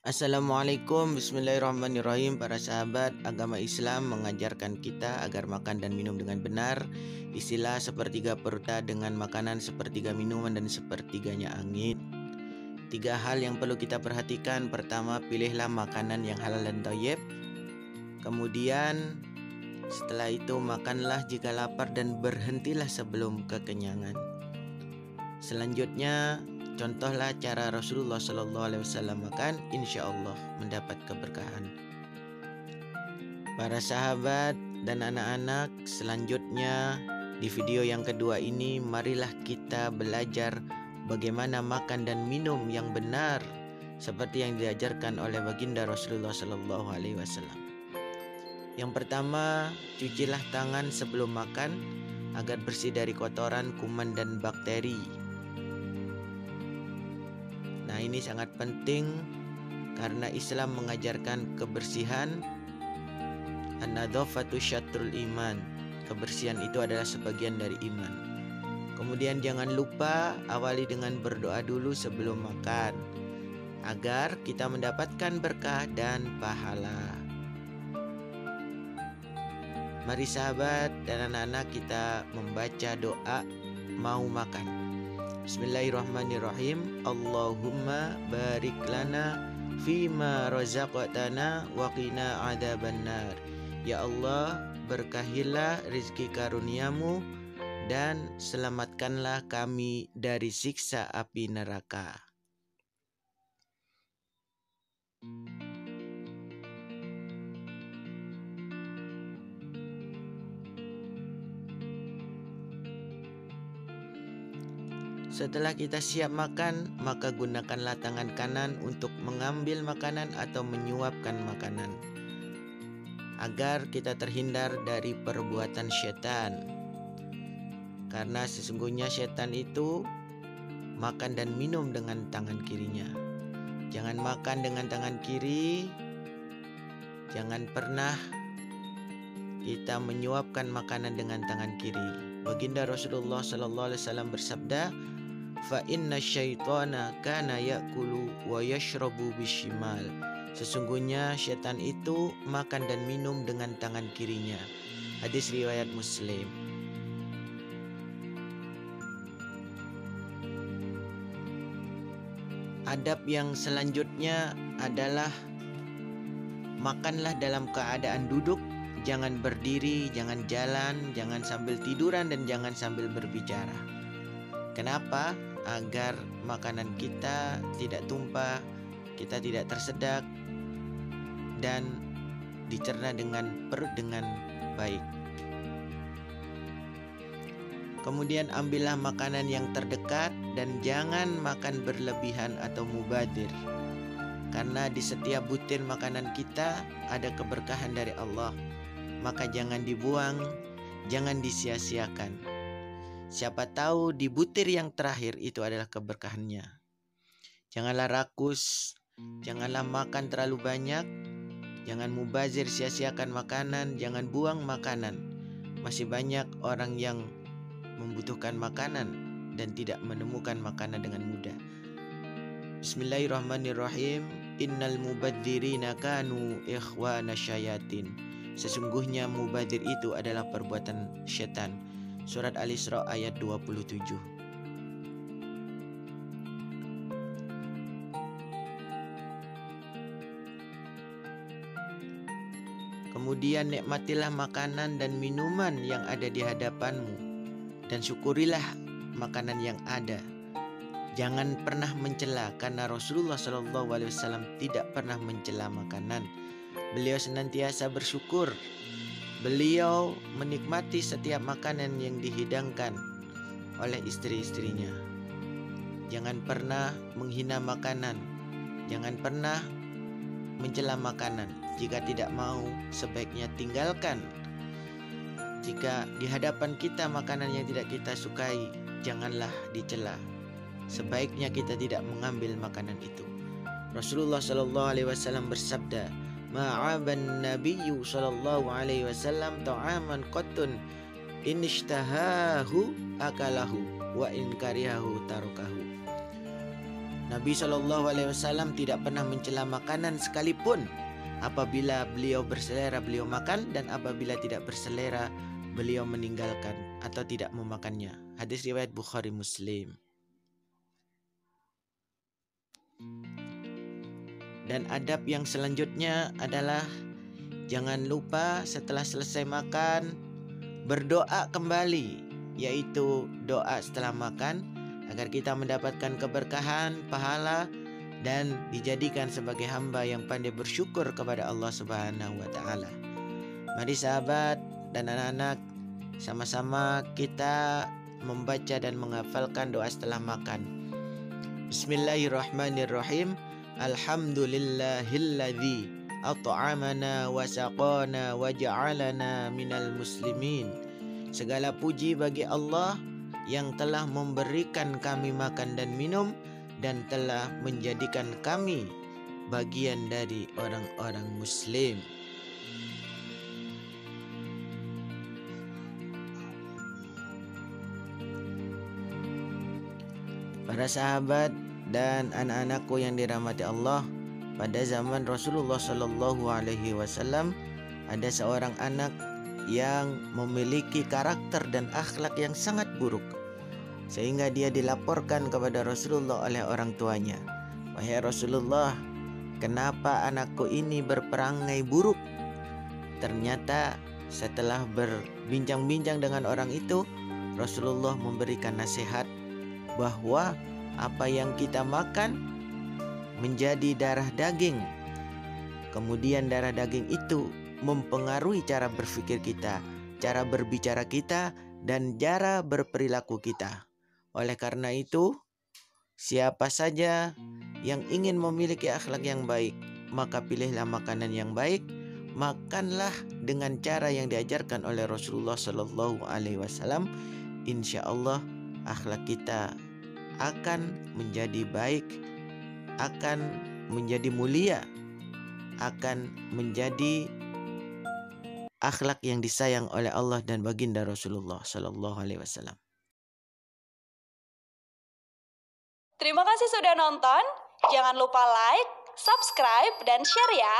Assalamualaikum, bismillahirrahmanirrahim. Para sahabat, agama Islam mengajarkan kita agar makan dan minum dengan benar. Istilah sepertiga perutah dengan makanan, sepertiga minuman, dan sepertiganya angin. 3 hal yang perlu kita perhatikan. Pertama, pilihlah makanan yang halal dan thayyib. Kemudian setelah itu makanlah jika lapar dan berhentilah sebelum kekenyangan. Selanjutnya, contohlah cara Rasulullah SAW makan, insya Allah mendapat keberkahan. Para sahabat dan anak-anak, selanjutnya di video yang kedua ini, marilah kita belajar bagaimana makan dan minum yang benar seperti yang diajarkan oleh baginda Rasulullah SAW. Yang pertama, cucilah tangan sebelum makan agar bersih dari kotoran, kuman, dan bakteri. Nah, ini sangat penting karena Islam mengajarkan kebersihan. An-nadzafatu syatrul iman. Kebersihan itu adalah sebagian dari iman. Kemudian jangan lupa awali dengan berdoa dulu sebelum makan agar kita mendapatkan berkah dan pahala. Mari sahabat dan anak-anak, kita membaca doa mau makan. Bismillahirrahmanirrahim. Allahumma barik lana fima razaqtana wa qina adzabannar. Ya Allah, berkahilah rezeki karuniamu dan selamatkanlah kami dari siksa api neraka. Setelah kita siap makan, maka gunakanlah tangan kanan untuk mengambil makanan atau menyuapkan makanan, agar kita terhindar dari perbuatan setan. Karena sesungguhnya setan itu makan dan minum dengan tangan kirinya. Jangan makan dengan tangan kiri. Jangan pernah kita menyuapkan makanan dengan tangan kiri. Baginda Rasulullah SAW bersabda, fa inna syaitana kana yakulu wa yashrabu bishimal. Sesungguhnya syaitan itu makan dan minum dengan tangan kirinya. Hadis riwayat Muslim. Adab yang selanjutnya adalah makanlah dalam keadaan duduk, jangan berdiri, jangan jalan, jangan sambil tiduran, dan jangan sambil berbicara. Kenapa? Agar makanan kita tidak tumpah, kita tidak tersedak, dan dicerna dengan perut dengan baik. Kemudian ambillah makanan yang terdekat dan jangan makan berlebihan atau mubadir. Karena di setiap butir makanan kita ada keberkahan dari Allah. Maka jangan dibuang, jangan disia-siakan. Siapa tahu di butir yang terakhir itu adalah keberkahannya. Janganlah rakus, janganlah makan terlalu banyak, jangan mubazir, sia-siakan makanan, jangan buang makanan. Masih banyak orang yang membutuhkan makanan dan tidak menemukan makanan dengan mudah. Bismillahirrahmanirrahim. Innal mubadzirina kanu ikhwana syayatin. Sesungguhnya mubadzir itu adalah perbuatan syaitan. Surat Al-Isra ayat 27. Kemudian nikmatilah makanan dan minuman yang ada di hadapanmu dan syukurilah makanan yang ada. Jangan pernah mencela, karena Rasulullah SAW tidak pernah mencela makanan. Beliau senantiasa bersyukur. Beliau menikmati setiap makanan yang dihidangkan oleh istri-istrinya. Jangan pernah menghina makanan. Jangan pernah mencela makanan. Jika tidak mau, sebaiknya tinggalkan. Jika di hadapan kita makanan yang tidak kita sukai, janganlah dicela. Sebaiknya kita tidak mengambil makanan itu. Rasulullah SAW bersabda, ma'aban nabiyyu sallallahu alaihi wasallam ta'aman qattun in ishtahahu akalahu wa in karihahu tarukahu. Nabi SAW tidak pernah mencela makanan sekalipun. Apabila beliau berselera, beliau makan, dan apabila tidak berselera, beliau meninggalkan atau tidak memakannya. Hadis riwayat Bukhari Muslim. Dan adab yang selanjutnya adalah jangan lupa setelah selesai makan berdoa kembali, yaitu doa setelah makan agar kita mendapatkan keberkahan, pahala, dan dijadikan sebagai hamba yang pandai bersyukur kepada Allah Subhanahu wa taala. Mari sahabat dan anak-anak, sama-sama kita membaca dan menghafalkan doa setelah makan. Bismillahirrahmanirrahim. Alhamdulillahilladzi at'amana wa saqana wa ja'alana minal muslimin. Segala puji bagi Allah yang telah memberikan kami makan dan minum dan telah menjadikan kami bagian dari orang-orang muslim. Para sahabat dan anak-anakku yang dirahmati Allah, pada zaman Rasulullah Shallallahu Alaihi Wasallam ada seorang anak yang memiliki karakter dan akhlak yang sangat buruk, sehingga dia dilaporkan kepada Rasulullah oleh orang tuanya. Wahai Rasulullah, kenapa anakku ini berperangai buruk? Ternyata setelah berbincang-bincang dengan orang itu, Rasulullah memberikan nasihat bahwa apa yang kita makan menjadi darah daging. Kemudian darah daging itu mempengaruhi cara berpikir kita, cara berbicara kita, dan cara berperilaku kita. Oleh karena itu, siapa saja yang ingin memiliki akhlak yang baik, maka pilihlah makanan yang baik, makanlah dengan cara yang diajarkan oleh Rasulullah Shallallahu Alaihi Wasallam. Insya Allah akhlak kita akan menjadi baik, akan menjadi mulia, akan menjadi akhlak yang disayang oleh Allah dan baginda Rasulullah Shallallahu Alaihi Wasallam. Terima kasih sudah nonton. Jangan lupa like, subscribe, dan share ya.